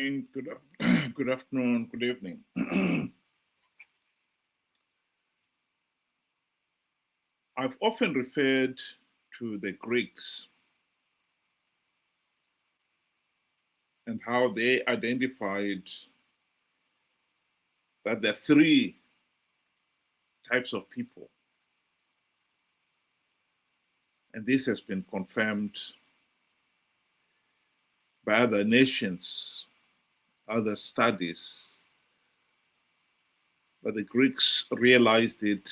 Good afternoon, good evening. I've often referred to the Greeks and how they identified that there are three types of people. And this has been confirmed by other nations, other studies. But the Greeks realized it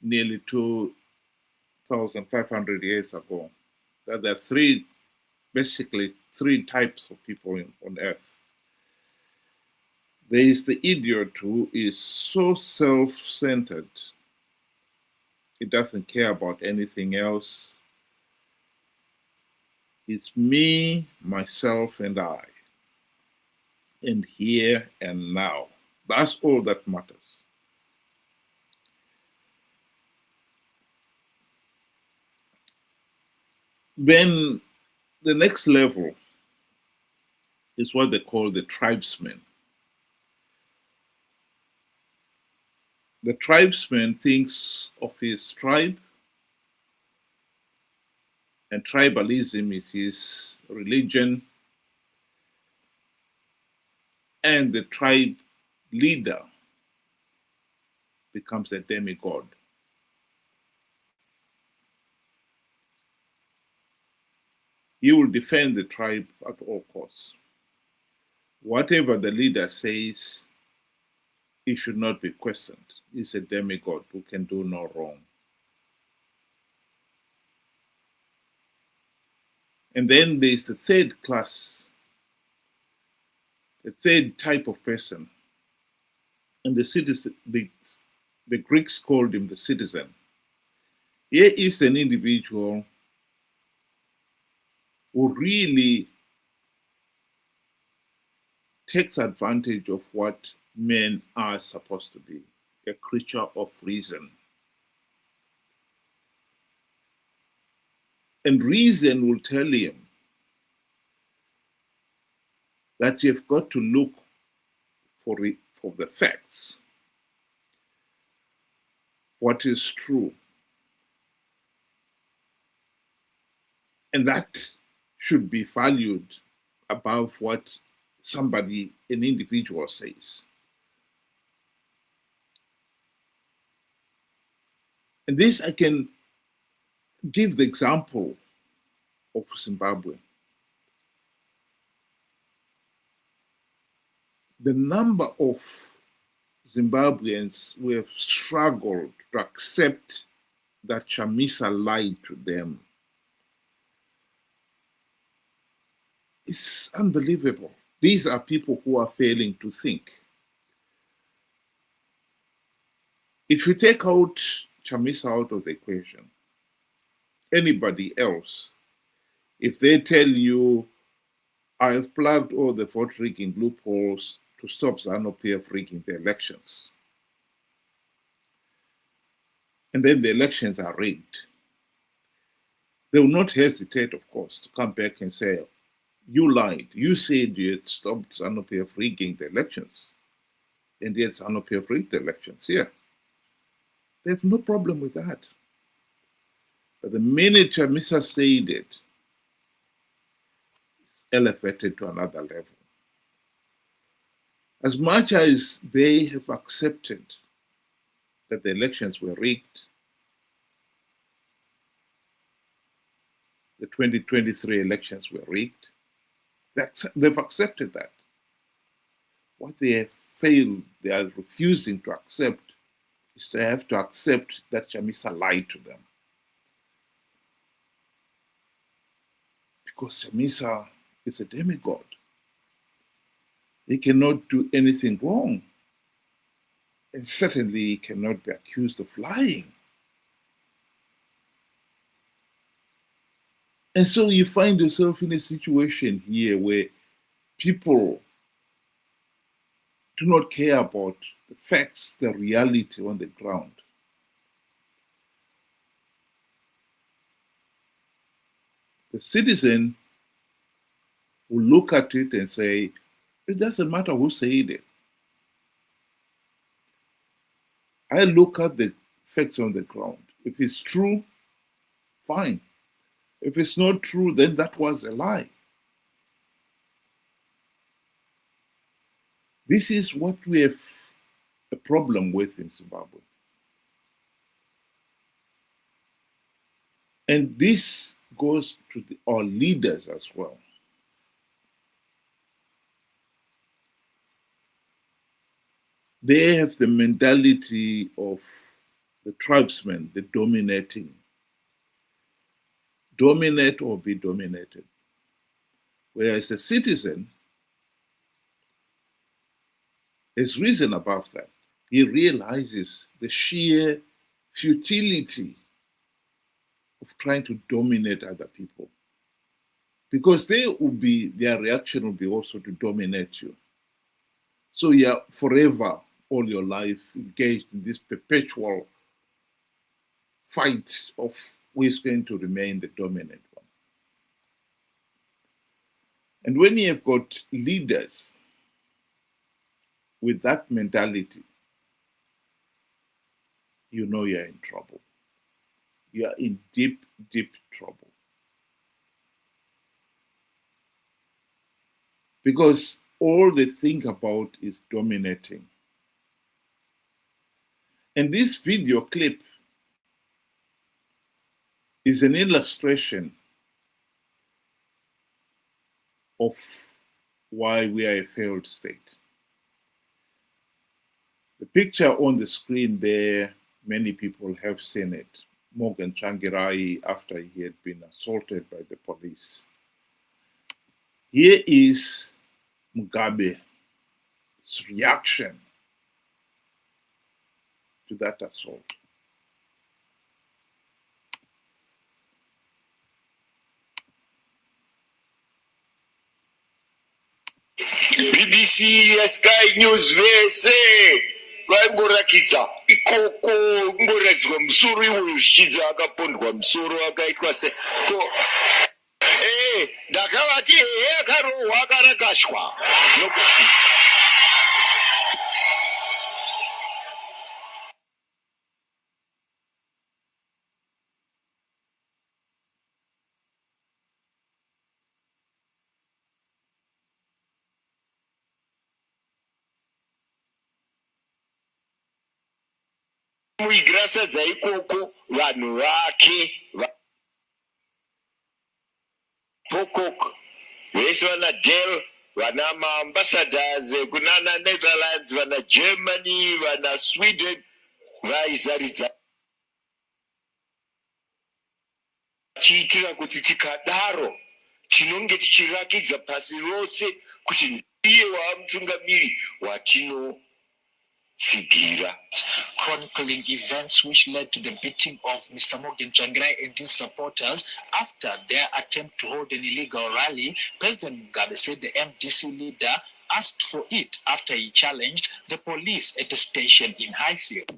nearly 2,500 years ago, that there are basically three types of people on earth. There is the idiot who is so self-centered, he doesn't care about anything else. It's me, myself, and I, and here and now. That's all that matters. Then the next level is what they call the tribesman. The tribesman thinks of his tribe, and tribalism is his religion, and the tribe leader becomes a demigod. He will defend the tribe at all costs. Whatever the leader says, he should not be questioned. He's a demigod who can do no wrong. And then there's the third class, the third type of person. And the Greeks called him the citizen. Here is an individual who really takes advantage of what men are supposed to be, a creature of reason. And reason will tell him that you've got to look for the facts, what is true. And that should be valued above what an individual says. And this I can give the example of Zimbabwe. The number of Zimbabweans who have struggled to accept that Chamisa lied to them is unbelievable. These are people who are failing to think. If you take out Chamisa out of the equation, anybody else, if they tell you, I have plugged all the vote rigging loopholes to stop ZANU-PF rigging the elections, and then the elections are rigged, they will not hesitate, of course, to come back and say, you lied. You said you had stopped ZANU-PF rigging the elections, and yet ZANU-PF rigged the elections. Yeah. They have no problem with that. But the minute Chamisa said it, it's elevated to another level. As much as they have accepted that the elections were rigged, the 2023 elections were rigged, they've accepted that. What they have failed, they are refusing to accept, is to have to accept that Chamisa lied to them. Because Chamisa is a demigod. He cannot do anything wrong. And certainly he cannot be accused of lying. And so you find yourself in a situation here where people do not care about the facts, the reality on the ground. The citizen will look at it and say, it doesn't matter who said it. I look at the facts on the ground. If it's true, fine. If it's not true, then that was a lie. This is what we have a problem with in Zimbabwe. And this goes to our leaders as well. They have the mentality of the tribesmen, the dominating. Dominate or be dominated. Whereas a citizen has risen above that. He realizes the sheer futility of trying to dominate other people. Because their reaction will be also to dominate you. So you're forever, all your life, engaged in this perpetual fight of who is going to remain the dominant one. And when you have got leaders with that mentality, you know you're in trouble. You are in deep, deep trouble. Because all they think about is dominating. And this video clip is an illustration of why we are a failed state. The picture on the screen there, many people have seen it. Morgan Tsvangirai, after he had been assaulted by the police. Here is Mugabe's reaction to that assault. BBC Sky News vese vaingorakidza ikoko ngoradzwa musoro iwoyo zvichidza akapondwa musoro akaitwa se ndakavati hehe akarohwa akarakashwa muigrasa dzaikoko vanhu vake pokok vese vana del vana maambassadors kunana Netherlands vana Germany vana Sweden vaizaridza chiitira kuti tikadaro tinonge tichirakidza pasi rose kuti ndiye wamutungamiri watino chronicling events which led to the beating of Mr. Morgan Tsvangirai and his supporters after their attempt to hold an illegal rally. President Mugabe said the MDC leader asked for it after he challenged the police at a station in Highfield.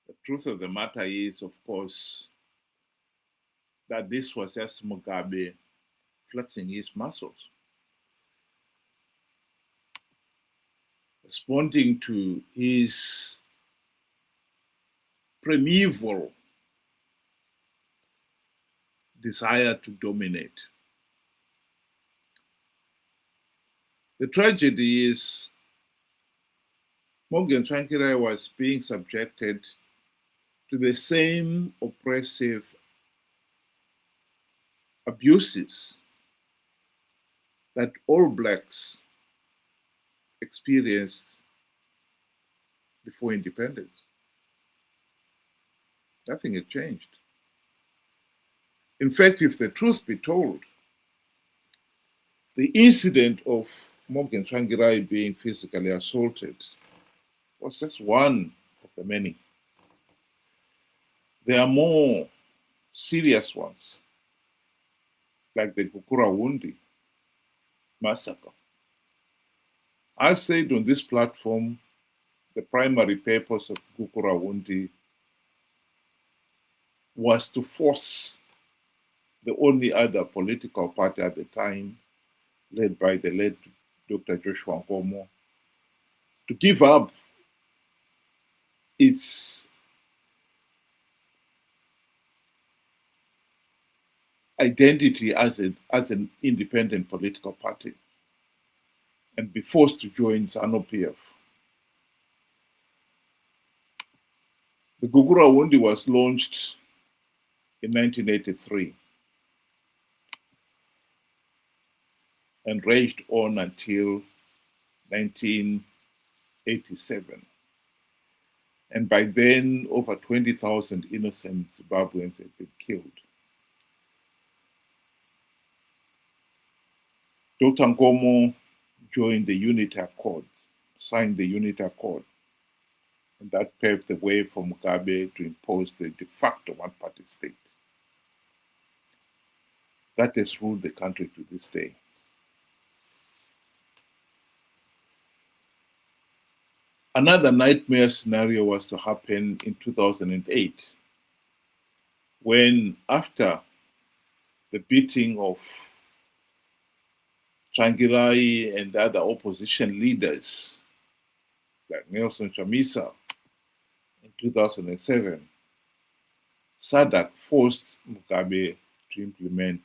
The truth of the matter is, of course, that this was just Mugabe flexing his muscles, responding to his primeval desire to dominate. The tragedy is Morgan Tsvangirai was being subjected to the same oppressive abuses that all blacks experienced before independence. Nothing had changed. In fact, if the truth be told, the incident of Morgan Tsvangirai being physically assaulted was just one of the many. There are more serious ones, like the Takamurakasha massacre. I've said on this platform the primary purpose of Takamurakasha was to force the only other political party at the time, led by the late Dr. Joshua Nkomo, to give up its identity as an independent political party and be forced to join ZANU-PF. The Gugura Wundi was launched in 1983 and raged on until 1987. And by then, over 20,000 innocent Zimbabweans had been killed. Dr. Nkomo joined the Unity Accord, signed the Unity Accord, and that paved the way for Mugabe to impose the de facto one-party state. That has ruled the country to this day. Another nightmare scenario was to happen in 2008, when after the beating of Tsvangirai and other opposition leaders, like Nelson Chamisa in 2007, SADC forced Mugabe to implement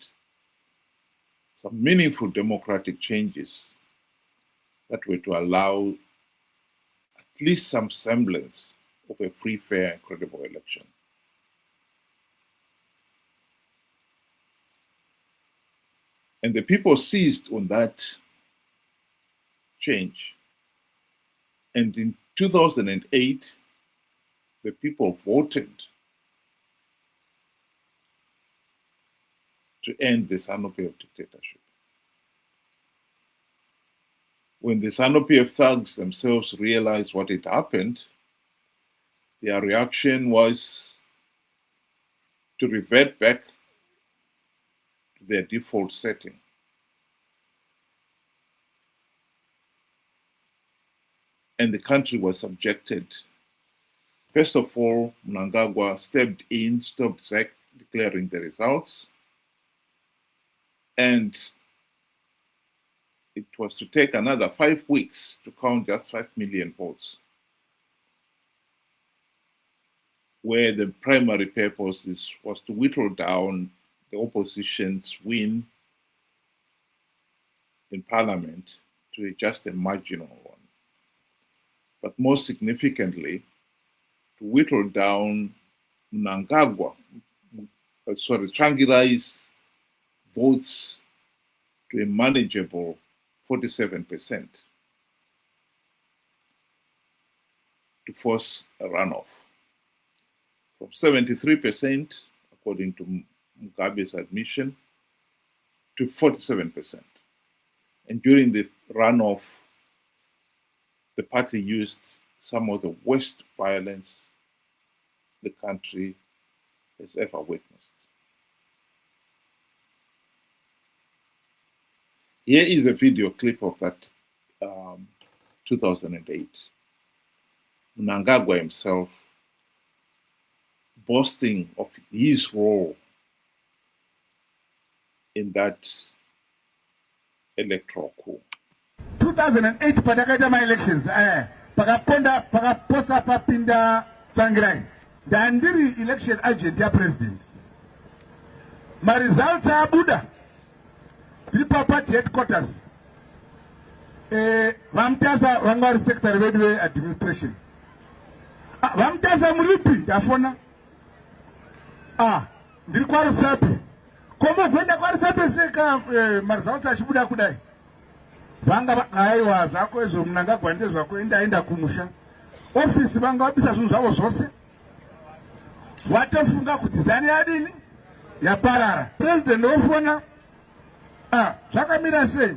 some meaningful democratic changes that were to allow at least some semblance of a free, fair, and credible election. And the people seized on that change. And in 2008, the people voted to end the ZANU-PF dictatorship. When the ZANU-PF thugs themselves realized what had happened, their reaction was to revert back to their default setting. And the country was subjected. First of all, Mnangagwa stepped in, stopped ZEC declaring the results, and it was to take another 5 weeks to count just 5 million votes, where the primary purpose was to whittle down the opposition's win in parliament to just a marginal one. But most significantly, to whittle down Tsvangirai's votes to a manageable 47%, to force a runoff. From 73%, according to Mugabe's admission, to 47%. And during the runoff, the party used some of the worst violence the country has ever witnessed. Here is a video clip of that 2008. Mnangagwa himself boasting of his role in that electoral coup. 2008 patakaita ma-elections pakaposa papinda Tsvangirai ndandiri election agent ya president. Ma-results abuda tiri party headquarters vamutasa vanga vari secretary vedu ve-administration vamutasa muripi ndafona ndiri kwarusapi komogwenda kwarusapi seka ma-results achibuda kudai vanga aiwa zvako izvo Mnangagwa ndezvako endaenda kumusha ofisi vanga vabisa zvinhu zvavo zvose watofunga kuti zani yadini yaparara. President ofona zvakamira sei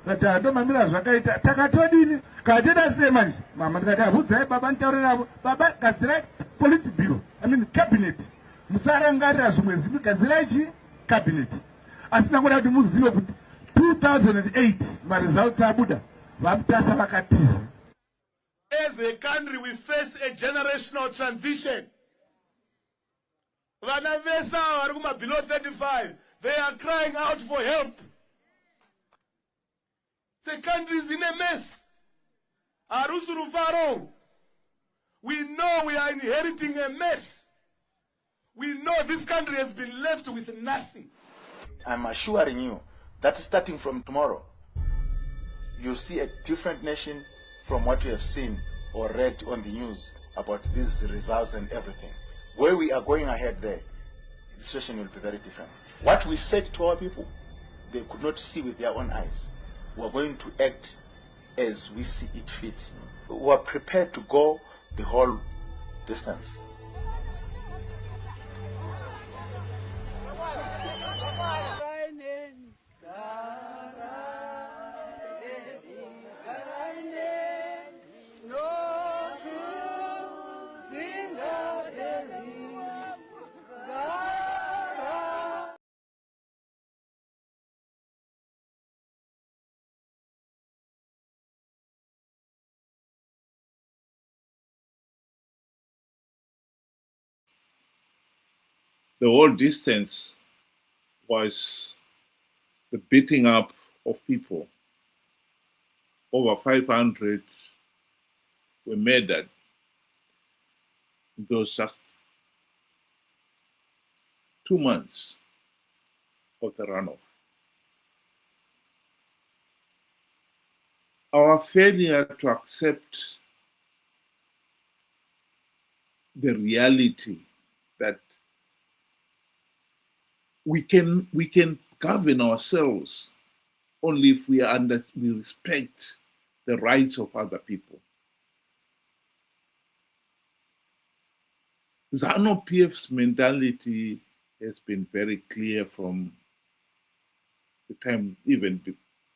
kati atomamira zvakaita takatodini kateda sei manje mama tikati abvudzai baba nitaure navo baba gadzirai politburo cabinet musarangarira zvimwe zvipi gadzirai chi cabinet asi nangoda kuti muzive kuti 2008 ma-results abuda vamutasa vakatiza. As a country we face a generational transition. Vana vese ava vari kuma below 35, they are crying out for help. The country is in a mess. Harusi rufaro. We know we are inheriting a mess. We know this country has been left with nothing. I'm assuring you that starting from tomorrow, you'll see a different nation from what you have seen or read on the news about these results and everything. Where we are going ahead there, the situation will be very different. What we said to our people, they could not see with their own eyes. We are going to act as we see it fit. We are prepared to go the whole distance. The whole distance was the beating up of people. Over 500 were murdered. It was just 2 months of the runoff. Our failure to accept the reality that we can govern ourselves only if we respect the rights of other people. ZANU-PF's mentality has been very clear from the time even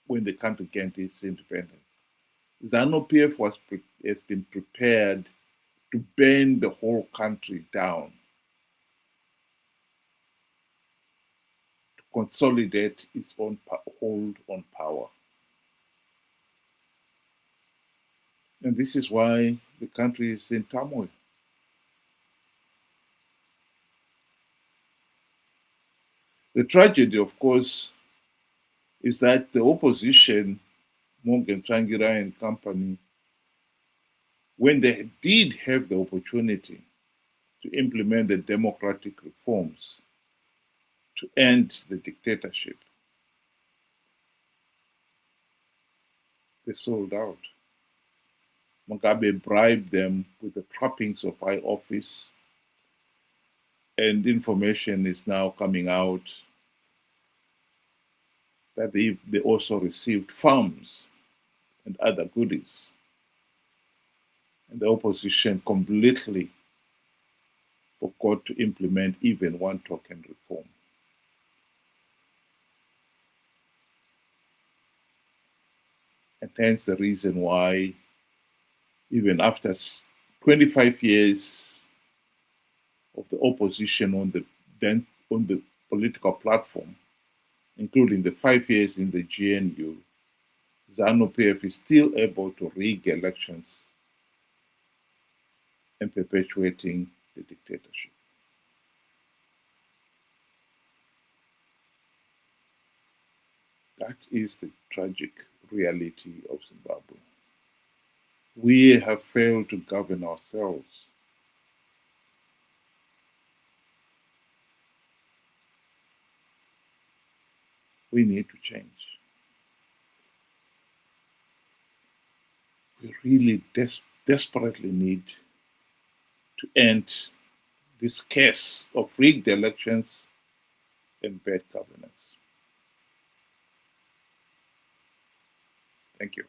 when the country gained its independence. ZANU-PF has been prepared to burn the whole country down, to consolidate its own hold on power. And this is why the country is in turmoil. The tragedy, of course, is that the opposition, Morgan Tsvangirai and company, when they did have the opportunity to implement the democratic reforms to end the dictatorship, they sold out. Mugabe bribed them with the trappings of high office, and information is now coming out that they also received farms and other goodies. And the opposition completely forgot to implement even one token reform. And hence the reason why, even after 25 years of the opposition on the political platform, including the 5 years in the GNU, ZANU-PF is still able to rig elections and perpetuating the dictatorship. That is the tragic reality of Zimbabwe. We have failed to govern ourselves. We need to change. We really desperately need to end this case of rigged elections and bad governance. Thank you.